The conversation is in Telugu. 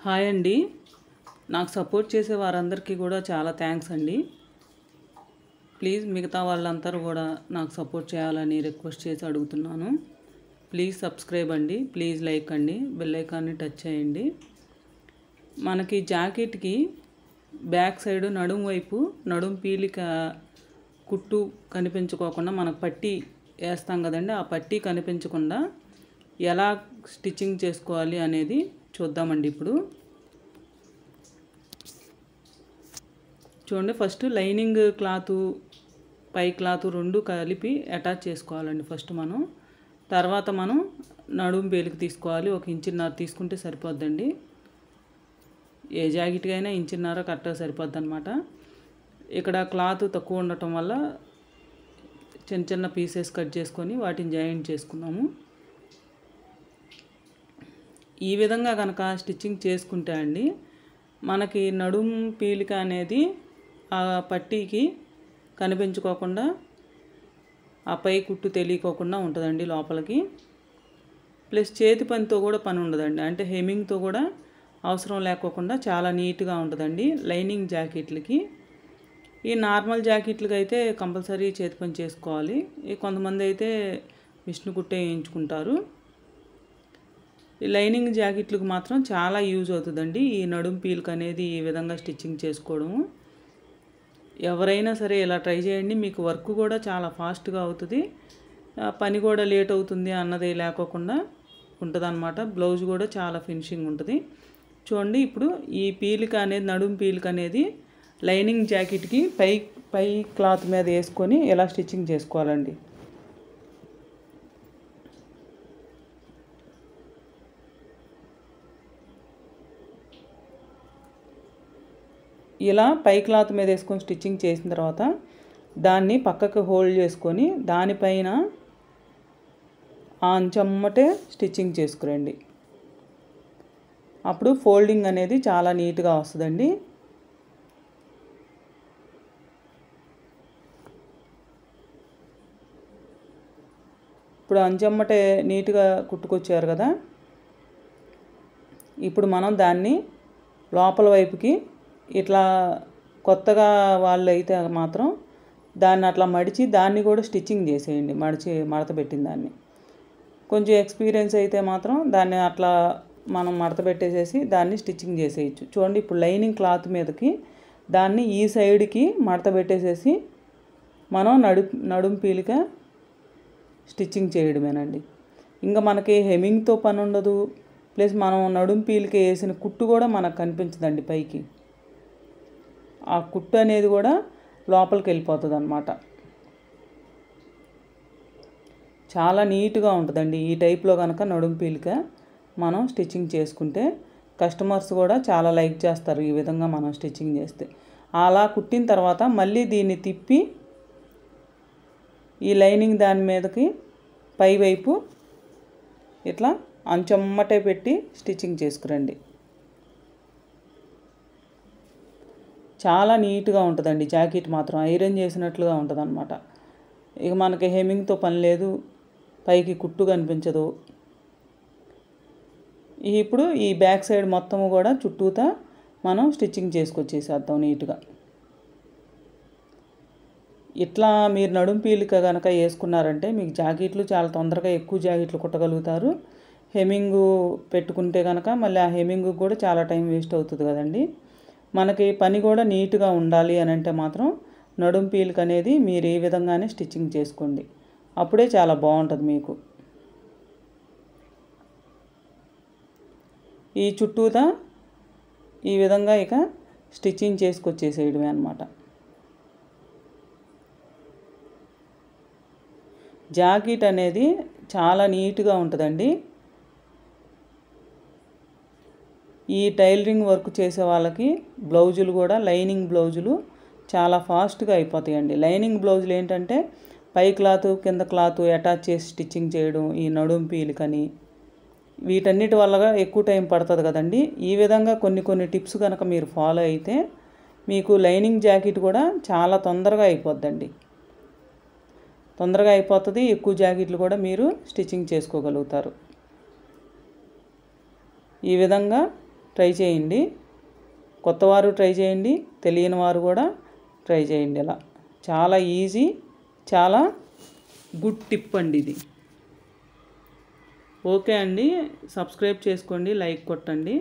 హాయ్ అండి. నాకు సపోర్ట్ చేసే వారందరికీ కూడా చాలా థ్యాంక్స్ అండి. ప్లీజ్ మిగతా వాళ్ళందరూ కూడా నాకు సపోర్ట్ చేయాలని రిక్వెస్ట్ చేసి అడుగుతున్నాను. ప్లీజ్ సబ్స్క్రైబ్ అండి, ప్లీజ్ లైక్ అండి, బెల్ ఐకాన్ని టచ్ చేయండి. మనకి జాకెట్కి బ్యాక్ సైడ్ నడుము వైపు నడుము పీలిక కుట్టు కనిపించుకోకుండా మనకు పట్టీ వేస్తాం కదండి, ఆ పట్టీ కనిపించకుండా ఎలా స్టిచ్చింగ్ చేసుకోవాలి అనేది చూద్దామండి. ఇప్పుడు చూడండి, ఫస్ట్ లైనింగ్ క్లాతు పై క్లాతు రెండు కలిపి అటాచ్ చేసుకోవాలండి ఫస్ట్ మనం. తర్వాత మనం నడుము పేలికి తీసుకోవాలి. 1.5 ఇంచ్ తీసుకుంటే సరిపోద్దండి. ఏ జాకెట్కి అయినా 1.5 ఇంచ్ కరెక్ట్గా సరిపోద్ది అనమాట. ఇక్కడ క్లాత్ తక్కువ ఉండటం వల్ల చిన్న చిన్న పీసెస్ కట్ చేసుకొని వాటిని జాయింట్ చేసుకున్నాము. ఈ విధంగా కనుక స్టిచ్చింగ్ చేసుకుంటే అండి మనకి నడుము పీలిక అనేది ఆ పట్టీకి కనిపించుకోకుండా, ఆ పై కుట్టు తెలియకోకుండా ఉంటుందండి లోపలికి. ప్లస్ చేతి పనితో కూడా పని ఉండదండి, అంటే హెమ్మింగ్తో కూడా అవసరం లేకోకుండా చాలా నీట్గా ఉంటుందండి లైనింగ్ జాకెట్లకి. ఈ నార్మల్ జాకెట్లకి అయితే కంపల్సరీ చేతి పని చేసుకోవాలి. కొంతమంది అయితే మిషన్ కుట్టే వేయించుకుంటారు. ఈ లైనింగ్ జాకెట్లకు మాత్రం చాలా యూజ్ అవుతుందండి ఈ నడుము పీలిక అనేది ఈ విధంగా స్టిచ్చింగ్ చేసుకోవడము. ఎవరైనా సరే ఇలా ట్రై చేయండి, మీకు వర్క్ కూడా చాలా ఫాస్ట్గా అవుతుంది, పని కూడా లేట్ అవుతుంది అన్నది లేకోకుండా ఉంటుంది అనమాట. బ్లౌజ్ కూడా చాలా ఫినిషింగ్ ఉంటుంది. చూడండి, ఇప్పుడు ఈ పీలిక అనేది నడుము పీలిక అనేది లైనింగ్ జాకెట్కి పై క్లాత్ మీద వేసుకొని ఎలా స్టిచ్చింగ్ చేసుకోవాలండి. ఇలా పై క్లాత్ మీద వేసుకొని స్టిచ్చింగ్ చేసిన తర్వాత దాన్ని పక్కకు హోల్డ్ చేసుకొని దానిపైన అంచమ్మటే స్టిచ్చింగ్ చేసుకురండి. అప్పుడు ఫోల్డింగ్ అనేది చాలా నీట్గా వస్తుందండి. ఇప్పుడు అంచమ్మటే నీట్గా కుట్టుకొచ్చారు కదా, ఇప్పుడు మనం దాన్ని లోపల వైపుకి ఇట్లా కొత్తగా వాళ్ళు అయితే మాత్రం దాన్ని అట్లా మడిచి దాన్ని కూడా స్టిచ్చింగ్ చేసేయండి. మడత పెట్టిన దాన్ని. కొంచెం ఎక్స్పీరియన్స్ అయితే మాత్రం దాన్ని అట్లా మనం మడత పెట్టేసేసి దాన్ని స్టిచ్చింగ్ చేసేయచ్చు. చూడండి, ఇప్పుడు లైనింగ్ క్లాత్ మీదకి దాన్ని ఈ సైడ్కి మడత పెట్టేసేసి మనం నడుము పీలిక స్టిచ్చింగ్ చేయడమేనండి. ఇంకా మనకి హెమ్మింగ్తో పని ఉండదు. ప్లస్ మనం నడుము పీలిక వేసిన కుట్టు కూడా మనకు కనిపించదండి పైకి. ఆ కుట్టు అనేది కూడా లోపలికి వెళ్ళిపోతుంది అన్నమాట. చాలా నీట్గా ఉంటుందండి ఈ టైప్లో కనుక నడుము పీలిక మనం స్టిచ్చింగ్ చేసుకుంటే. కస్టమర్స్ కూడా చాలా లైక్ చేస్తారు ఈ విధంగా మనం స్టిచ్చింగ్ చేస్తే. అలా కుట్టిన తర్వాత మళ్ళీ దీన్ని తిప్పి ఈ లైనింగ్ దాని మీదకి పైవైపు ఇట్లా అంచమ్మటే పెట్టి స్టిచ్చింగ్ చేసుకురండి. చాలా నీట్గా ఉంటుందండి జాకెట్ మాత్రం, ఐరన్ చేసినట్లుగా ఉంటుంది అనమాట. ఇక మనకి హెమ్మింగ్తో పని లేదు, పైకి కుట్టు కనిపించదు. ఇప్పుడు ఈ బ్యాక్ సైడ్ మొత్తము కూడా చుట్టూతా మనం స్టిచ్చింగ్ చేసుకొచ్చేసేద్దాం నీట్గా. ఇట్లా మీరు నడుము పీలిక కనుక వేసుకున్నారంటే మీకు జాకెట్లు చాలా తొందరగా ఎక్కువ జాకెట్లు కుట్టగలుగుతారు. హెమ్మింగ్ పెట్టుకుంటే కనుక మళ్ళీ ఆ హెమ్మింగ్ కూడా చాలా టైం వేస్ట్ అవుతుంది కదండి. మనకి పని కూడా నీట్గా ఉండాలి అని అంటే మాత్రం నడుము పీలిక అనేది మీరు ఈ విధంగానే స్టిచ్చింగ్ చేసుకోండి, అప్పుడే చాలా బాగుంటుంది మీకు. ఈ చుట్టూతా ఈ విధంగా ఇక స్టిచ్చింగ్ చేసుకొచ్చేసేయడమే అనమాట. జాకెట్ అనేది చాలా నీట్గా ఉంటుందండి. ఈ టైలరింగ్ వర్క్ చేసే వాళ్ళకి బ్లౌజులు కూడా లైనింగ్ బ్లౌజులు చాలా ఫాస్ట్గా అయిపోతాయండి. లైనింగ్ బ్లౌజులు ఏంటంటే పై క్లాత్ కింద క్లాత్ అటాచ్ చేసి స్టిచ్చింగ్ చేయడం, ఈ నడుము పీలికని వీటన్నిటి వల్ల ఎక్కువ టైం పడుతుంది కదండి. ఈ విధంగా కొన్ని టిప్స్ కనుక మీరు ఫాలో అయితే మీకు లైనింగ్ జాకెట్ కూడా చాలా తొందరగా అయిపోద్దండి. తొందరగా అయిపోతుంది, ఎక్కువ జాకెట్లు కూడా మీరు స్టిచ్చింగ్ చేసుకోగలుగుతారు. ఈ విధంగా ట్రై చేయండి. కొత్తవారు ట్రై చేయండి, తెలియని వారు కూడా ట్రై చేయండి. ఇలా చాలా ఈజీ, చాలా గుడ్ టిప్ అండి ఇది. ఓకే అండి, సబ్స్క్రైబ్ చేసుకోండి, లైక్ కొట్టండి.